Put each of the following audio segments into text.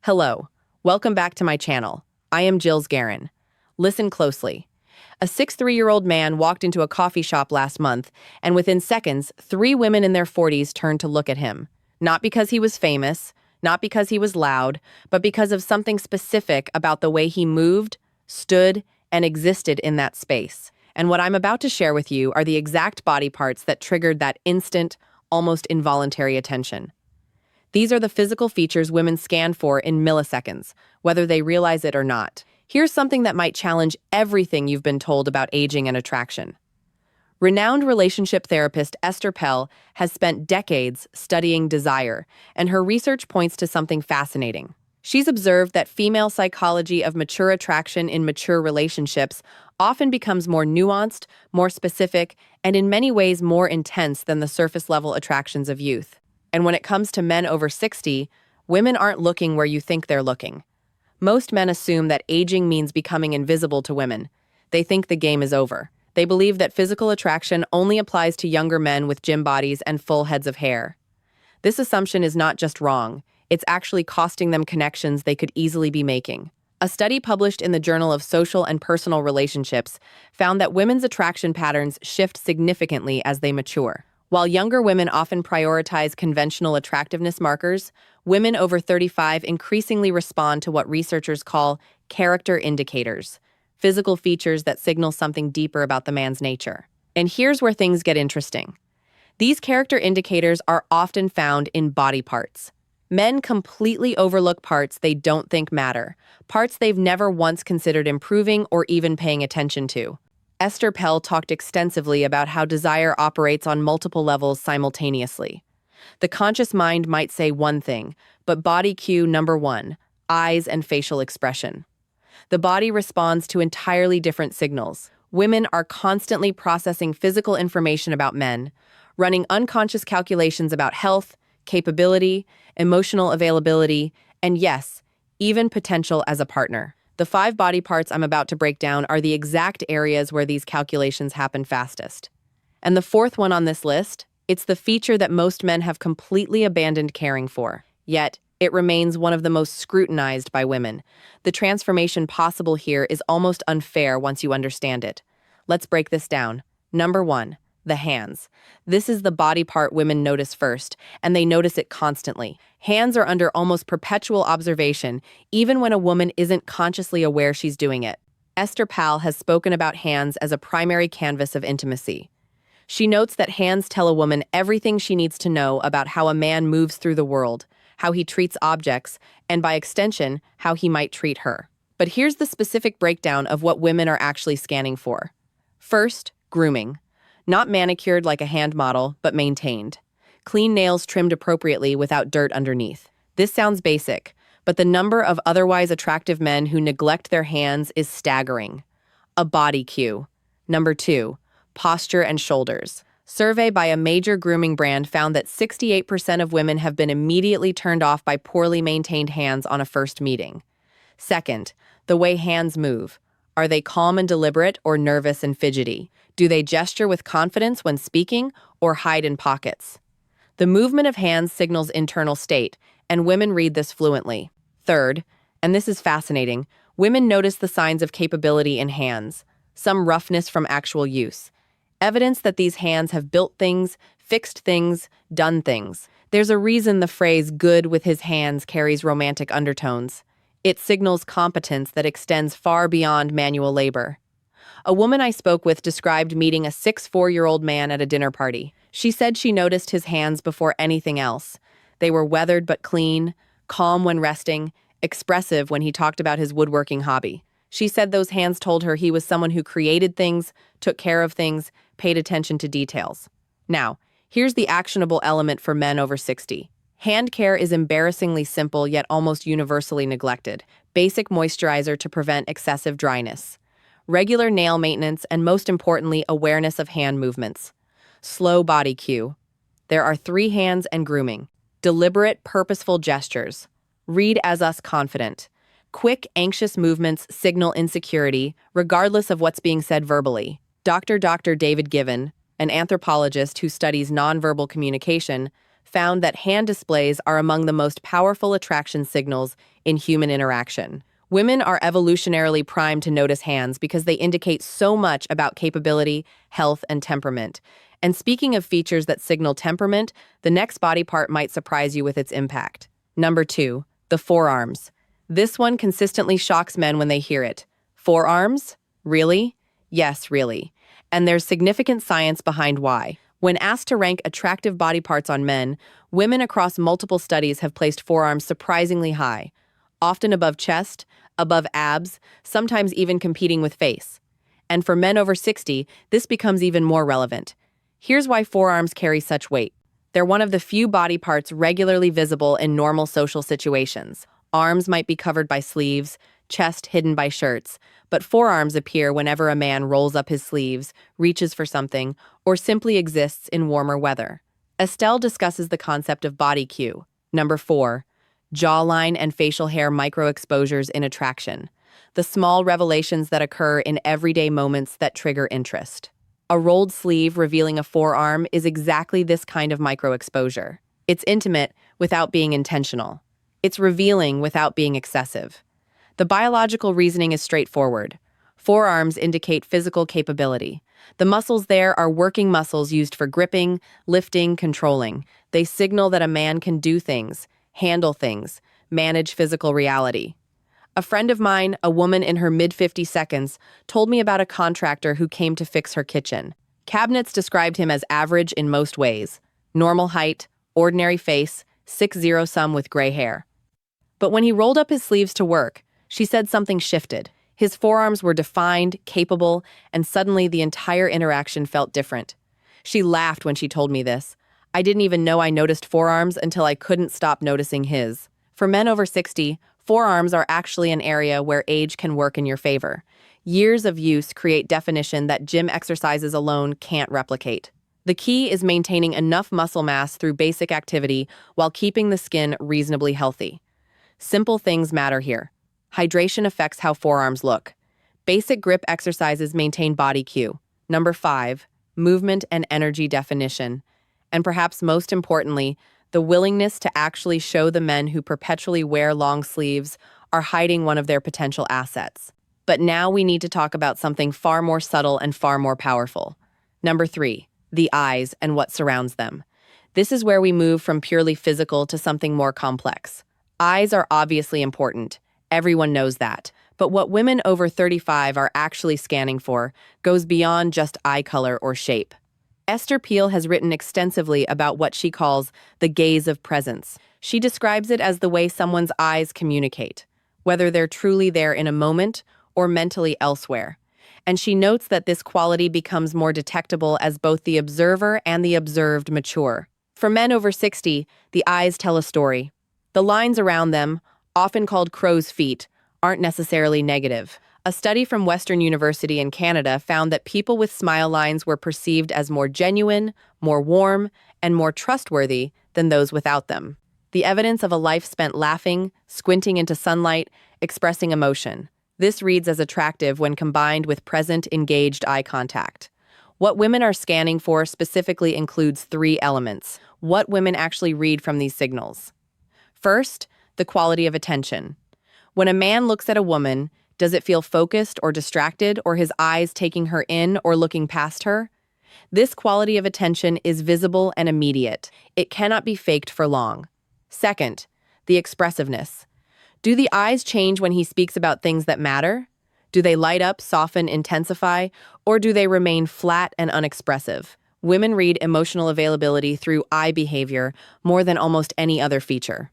Hello, welcome back to my channel. I am Jill's Garin. Listen closely. A 63-year-old man walked into a coffee shop last month, and within seconds, 3 women in their 40s turned to look at him. Not because he was famous, not because he was loud, but because of something specific about the way he moved, stood, and existed in that space. And what I'm about to share with you are the exact body parts that triggered that instant, almost involuntary attention. These are the physical features women scan for in milliseconds, whether they realize it or not. Here's something that might challenge everything you've been told about aging and attraction. Renowned relationship therapist Esther Pell has spent decades studying desire, and her research points to something fascinating. She's observed that female psychology of mature attraction in mature relationships often becomes more nuanced, more specific, and in many ways more intense than the surface-level attractions of youth. And when it comes to men over 60, women aren't looking where you think they're looking. Most men assume that aging means becoming invisible to women. They think the game is over. They believe that physical attraction only applies to younger men with gym bodies and full heads of hair. This assumption is not just wrong, it's actually costing them connections they could easily be making. A study published in the Journal of Social and Personal Relationships found that women's attraction patterns shift significantly as they mature. While younger women often prioritize conventional attractiveness markers, women over 35 increasingly respond to what researchers call character indicators, physical features that signal something deeper about the man's nature. And here's where things get interesting. These character indicators are often found in body parts. Men completely overlook parts they don't think matter, parts they've never once considered improving or even paying attention to. Esther Pell talked extensively about how desire operates on multiple levels simultaneously. The conscious mind might say one thing, but body cue number 1, eyes and facial expression. The body responds to entirely different signals. Women are constantly processing physical information about men, running unconscious calculations about health, capability, emotional availability, and yes, even potential as a partner. The 5 body parts I'm about to break down are the exact areas where these calculations happen fastest. And the 4th one on this list, it's the feature that most men have completely abandoned caring for. Yet, it remains one of the most scrutinized by women. The transformation possible here is almost unfair once you understand it. Let's break this down. Number 1, the hands. This is the body part women notice first, and they notice it constantly. Hands are under almost perpetual observation, even when a woman isn't consciously aware she's doing it. Esther Pal has spoken about hands as a primary canvas of intimacy. She notes that hands tell a woman everything she needs to know about how a man moves through the world, how he treats objects, and by extension, how he might treat her. But here's the specific breakdown of what women are actually scanning for. First, grooming. Not manicured like a hand model, but maintained. Clean nails trimmed appropriately without dirt underneath. This sounds basic, but the number of otherwise attractive men who neglect their hands is staggering. A body cue. Number 2, posture and shoulders. Survey by a major grooming brand found that 68% of women have been immediately turned off by poorly maintained hands on a first meeting. Second, the way hands move. Are they calm and deliberate or nervous and fidgety? Do they gesture with confidence when speaking or hide in pockets? The movement of hands signals internal state, and women read this fluently. Third, and this is fascinating, women notice the signs of capability in hands, some roughness from actual use. Evidence that these hands have built things, fixed things, done things. There's a reason the phrase "good with his hands" carries romantic undertones. It signals competence that extends far beyond manual labor. A woman I spoke with described meeting a 64-year-old man at a dinner party. She said she noticed his hands before anything else. They were weathered but clean, calm when resting, expressive when he talked about his woodworking hobby. She said those hands told her he was someone who created things, took care of things, paid attention to details. Now, here's the actionable element for men over 60. Hand care is embarrassingly simple yet almost universally neglected. Basic moisturizer to prevent excessive dryness. Regular nail maintenance, and most importantly, awareness of hand movements. Slow body cue. There are 3 hands and grooming. Deliberate, purposeful gestures. Read as us confident. Quick, anxious movements signal insecurity, regardless of what's being said verbally. Dr. David Given, an anthropologist who studies nonverbal communication, found that hand displays are among the most powerful attraction signals in human interaction. Women are evolutionarily primed to notice hands because they indicate so much about capability, health, and temperament. And speaking of features that signal temperament, the next body part might surprise you with its impact. Number 2, the forearms. This one consistently shocks men when they hear it. Forearms? Really? Yes, really. And there's significant science behind why. When asked to rank attractive body parts on men, women across multiple studies have placed forearms surprisingly high, often above chest, above abs, sometimes even competing with face. And for men over 60, this becomes even more relevant. Here's why forearms carry such weight. They're one of the few body parts regularly visible in normal social situations. Arms might be covered by sleeves, chest hidden by shirts, but forearms appear whenever a man rolls up his sleeves, reaches for something, or simply exists in warmer weather. Estelle discusses the concept of body cue. Number 4, jawline and facial hair microexposures in attraction. The small revelations that occur in everyday moments that trigger interest. A rolled sleeve revealing a forearm is exactly this kind of microexposure. It's intimate without being intentional. It's revealing without being excessive. The biological reasoning is straightforward. Forearms indicate physical capability. The muscles there are working muscles used for gripping, lifting, controlling. They signal that a man can do things, handle things, manage physical reality. A friend of mine, a woman in her mid-50 seconds, told me about a contractor who came to fix her kitchen. Cabinets described him as average in most ways. Normal height, ordinary face, 6'0" some with gray hair. But when he rolled up his sleeves to work, she said something shifted. His forearms were defined, capable, and suddenly the entire interaction felt different. She laughed when she told me this. I didn't even know I noticed forearms until I couldn't stop noticing his. For men over 60, forearms are actually an area where age can work in your favor. Years of use create definition that gym exercises alone can't replicate. The key is maintaining enough muscle mass through basic activity while keeping the skin reasonably healthy. Simple things matter here. Hydration affects how forearms look. Basic grip exercises maintain body cue. Number 5, movement and energy definition. And perhaps most importantly, the willingness to actually show the men who perpetually wear long sleeves are hiding one of their potential assets. But now we need to talk about something far more subtle and far more powerful. Number 3, the eyes and what surrounds them. This is where we move from purely physical to something more complex. Eyes are obviously important. Everyone knows that. But what women over 35 are actually scanning for goes beyond just eye color or shape. Esther Peel has written extensively about what she calls the gaze of presence. She describes it as the way someone's eyes communicate, whether they're truly there in a moment or mentally elsewhere. And she notes that this quality becomes more detectable as both the observer and the observed mature. For men over 60, the eyes tell a story. The lines around them, often called crow's feet, aren't necessarily negative. A study from Western University in Canada found that people with smile lines were perceived as more genuine, more warm, and more trustworthy than those without them. The evidence of a life spent laughing, squinting into sunlight, expressing emotion. This reads as attractive when combined with present, engaged eye contact. What women are scanning for specifically includes 3 elements. What women actually read from these signals. First, the quality of attention. When a man looks at a woman, does it feel focused or distracted, or his eyes taking her in or looking past her? This quality of attention is visible and immediate. It cannot be faked for long. Second, the expressiveness. Do the eyes change when he speaks about things that matter? Do they light up, soften, intensify, or do they remain flat and unexpressive? Women read emotional availability through eye behavior more than almost any other feature.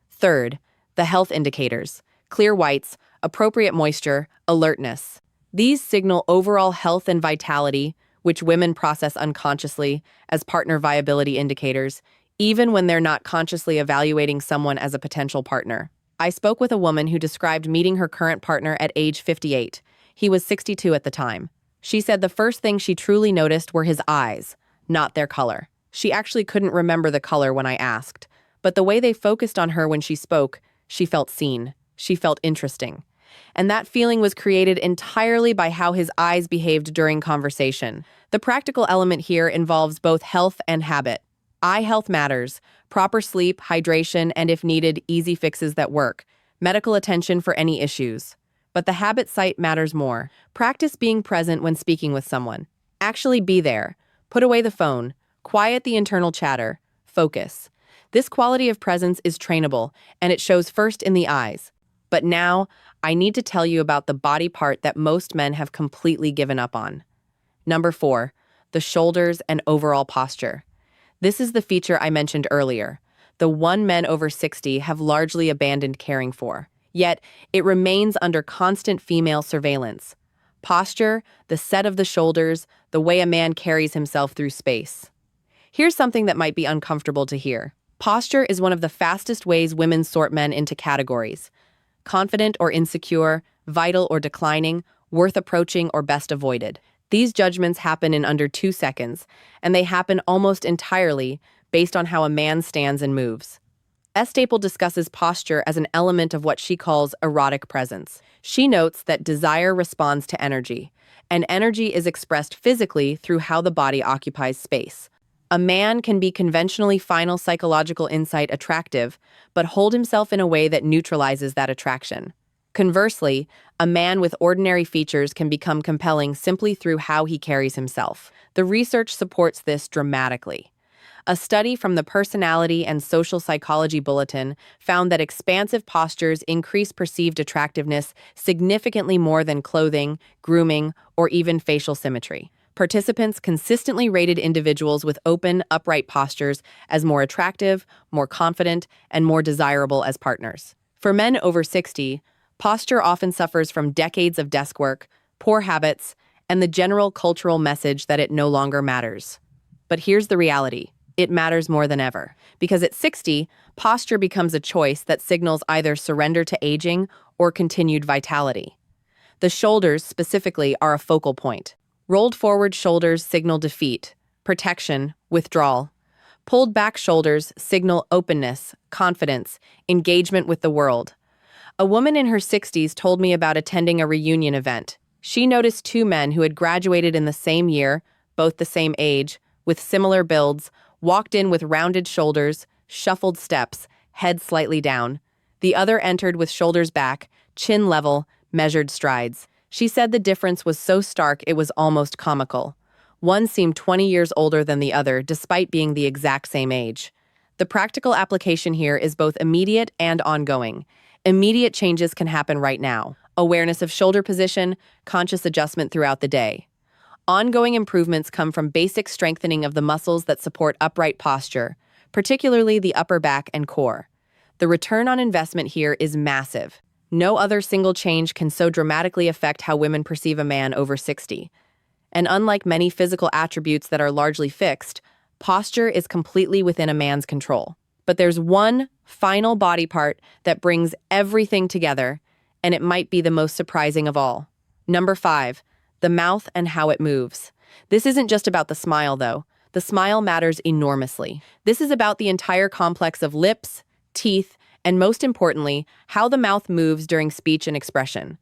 Third, the health indicators. Clear whites, appropriate moisture, alertness. These signal overall health and vitality, which women process unconsciously as partner viability indicators, even when they're not consciously evaluating someone as a potential partner. I spoke with a woman who described meeting her current partner at age 58. He was 62 at the time. She said the first thing she truly noticed were his eyes, not their color. She actually couldn't remember the color when I asked, but the way they focused on her when she spoke, she felt seen. She felt interesting. And that feeling was created entirely by how his eyes behaved during conversation. The practical element here involves both health and habit. Eye health matters. Proper sleep, hydration, and if needed, easy fixes that work. Medical attention for any issues. But the habit site matters more. Practice being present when speaking with someone. Actually be there. Put away the phone. Quiet the internal chatter. Focus. This quality of presence is trainable, and it shows first in the eyes. But now, I need to tell you about the body part that most men have completely given up on. Number 4, the shoulders and overall posture. This is the feature I mentioned earlier, the one men over 60 have largely abandoned caring for. Yet, it remains under constant female surveillance. Posture, the set of the shoulders, the way a man carries himself through space. Here's something that might be uncomfortable to hear. Posture is one of the fastest ways women sort men into categories. Confident or insecure, vital or declining, worth approaching or best avoided. These judgments happen in under 2 seconds, and they happen almost entirely based on how a man stands and moves. S. Staple discusses posture as an element of what she calls erotic presence. She notes that desire responds to energy, and energy is expressed physically through how the body occupies space. A man can be conventionally final psychological insight attractive, but hold himself in a way that neutralizes that attraction. Conversely, a man with ordinary features can become compelling simply through how he carries himself. The research supports this dramatically. A study from the Personality and Social Psychology Bulletin found that expansive postures increase perceived attractiveness significantly more than clothing, grooming, or even facial symmetry. Participants consistently rated individuals with open, upright postures as more attractive, more confident, and more desirable as partners. For men over 60, posture often suffers from decades of desk work, poor habits, and the general cultural message that it no longer matters. But here's the reality. It matters more than ever. Because at 60, posture becomes a choice that signals either surrender to aging or continued vitality. The shoulders, specifically, are a focal point. Rolled forward shoulders signal defeat, protection, withdrawal. Pulled back shoulders signal openness, confidence, engagement with the world. A woman in her 60s told me about attending a reunion event. She noticed 2 men who had graduated in the same year, both the same age, with similar builds, walked in with rounded shoulders, shuffled steps, head slightly down. The other entered with shoulders back, chin level, measured strides. She said the difference was so stark it was almost comical. One seemed 20 years older than the other, despite being the exact same age. The practical application here is both immediate and ongoing. Immediate changes can happen right now. Awareness of shoulder position, conscious adjustment throughout the day. Ongoing improvements come from basic strengthening of the muscles that support upright posture, particularly the upper back and core. The return on investment here is massive. No other single change can so dramatically affect how women perceive a man over 60. And unlike many physical attributes that are largely fixed, posture is completely within a man's control. But there's one final body part that brings everything together, and it might be the most surprising of all. Number 5, the mouth and how it moves. This isn't just about the smile, though. The smile matters enormously. This is about the entire complex of lips, teeth, and most importantly, how the mouth moves during speech and expression.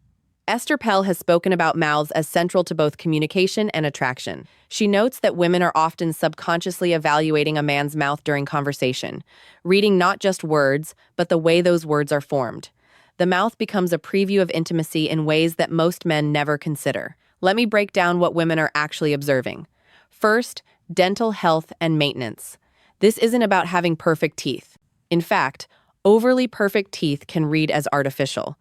Esther Pell has spoken about mouths as central to both communication and attraction. She notes that women are often subconsciously evaluating a man's mouth during conversation, reading not just words, but the way those words are formed. The mouth becomes a preview of intimacy in ways that most men never consider. Let me break down what women are actually observing. First, dental health and maintenance. This isn't about having perfect teeth. In fact, overly perfect teeth can read as artificial.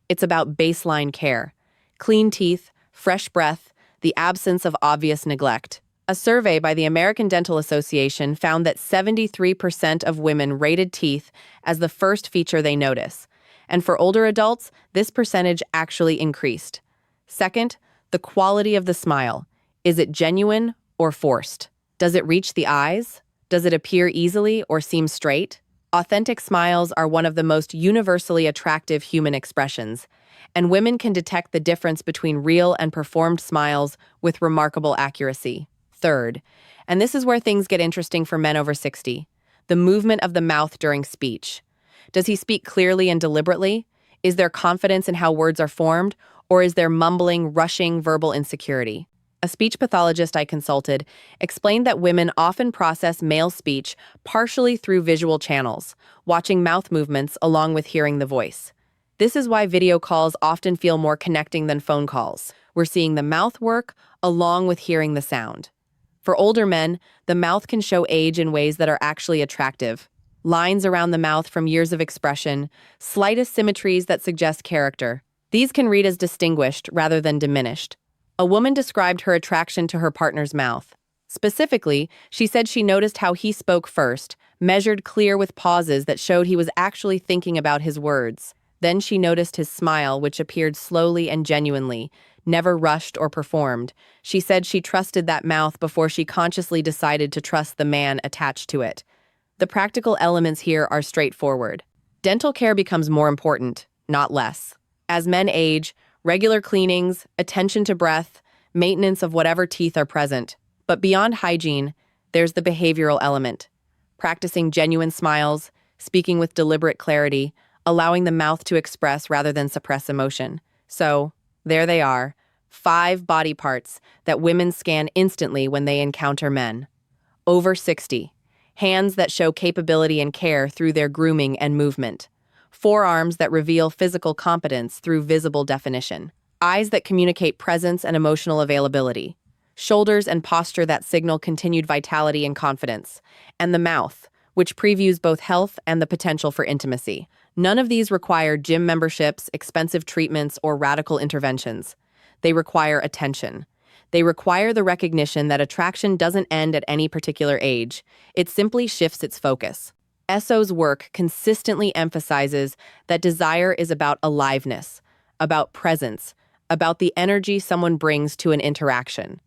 It's about baseline care. Clean teeth, fresh breath, the absence of obvious neglect. A survey by the American Dental Association found that 73% of women rated teeth as the first feature they notice. And for older adults, this percentage actually increased. Second, the quality of the smile. Is it genuine or forced? Does it reach the eyes? Does it appear easily or seem straight? Authentic smiles are one of the most universally attractive human expressions, and women can detect the difference between real and performed smiles with remarkable accuracy. Third, and this is where things get interesting for men over 60, the movement of the mouth during speech. Does he speak clearly and deliberately? Is there confidence in how words are formed, or is there mumbling, rushing verbal insecurity? A speech pathologist I consulted explained that women often process male speech partially through visual channels, watching mouth movements along with hearing the voice. This is why video calls often feel more connecting than phone calls. We're seeing the mouth work along with hearing the sound. For older men, the mouth can show age in ways that are actually attractive. Lines around the mouth from years of expression, slight asymmetries that suggest character. These can read as distinguished rather than diminished. A woman described her attraction to her partner's mouth. Specifically, she said she noticed how he spoke first, measured clear with pauses that showed he was actually thinking about his words. Then she noticed his smile, which appeared slowly and genuinely, never rushed or performed. She said she trusted that mouth before she consciously decided to trust the man attached to it. The practical elements here are straightforward. Dental care becomes more important, not less. As men age, regular cleanings, attention to breath, maintenance of whatever teeth are present. But beyond hygiene, there's the behavioral element. Practicing genuine smiles, speaking with deliberate clarity, allowing the mouth to express rather than suppress emotion. So, there they are, 5 body parts that women scan instantly when they encounter men. Over 60. Hands that show capability and care through their grooming and movement. Forearms that reveal physical competence through visible definition. Eyes that communicate presence and emotional availability. Shoulders and posture that signal continued vitality and confidence. And the mouth, which previews both health and the potential for intimacy. None of these require gym memberships, expensive treatments, or radical interventions. They require attention. They require the recognition that attraction doesn't end at any particular age. It simply shifts its focus. Esso's work consistently emphasizes that desire is about aliveness, about presence, about the energy someone brings to an interaction.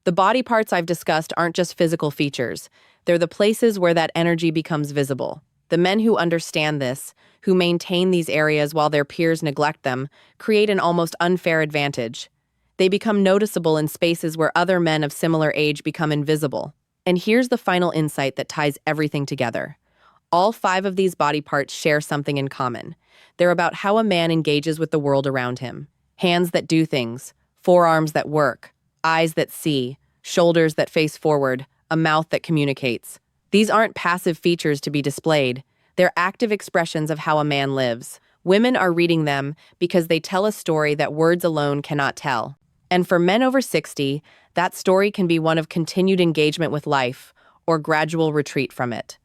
The body parts I've discussed aren't just physical features. They're the places where that energy becomes visible. The men who understand this, who maintain these areas while their peers neglect them, create an almost unfair advantage. They become noticeable in spaces where other men of similar age become invisible. And here's the final insight that ties everything together. All 5 of these body parts share something in common. They're about how a man engages with the world around him. Hands that do things, forearms that work, eyes that see, shoulders that face forward, a mouth that communicates. These aren't passive features to be displayed. They're active expressions of how a man lives. Women are reading them because they tell a story that words alone cannot tell. And for men over 60, that story can be one of continued engagement with life or gradual retreat from it.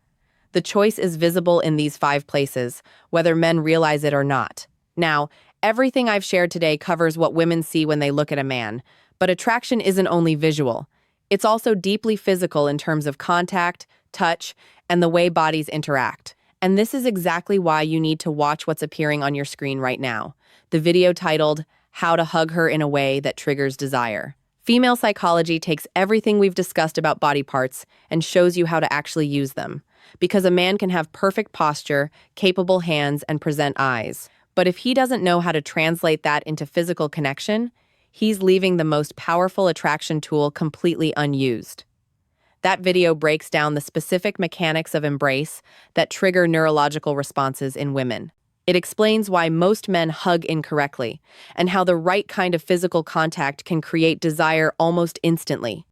The choice is visible in these 5 places, whether men realize it or not. Now, everything I've shared today covers what women see when they look at a man, but attraction isn't only visual. It's also deeply physical in terms of contact, touch, and the way bodies interact. And this is exactly why you need to watch what's appearing on your screen right now. The video titled, How to Hug Her in a Way That Triggers Desire. Female psychology takes everything we've discussed about body parts and shows you how to actually use them. Because a man can have perfect posture, capable hands, and present eyes. But if he doesn't know how to translate that into physical connection, he's leaving the most powerful attraction tool completely unused. That video breaks down the specific mechanics of embrace that trigger neurological responses in women. It explains why most men hug incorrectly and how the right kind of physical contact can create desire almost instantly.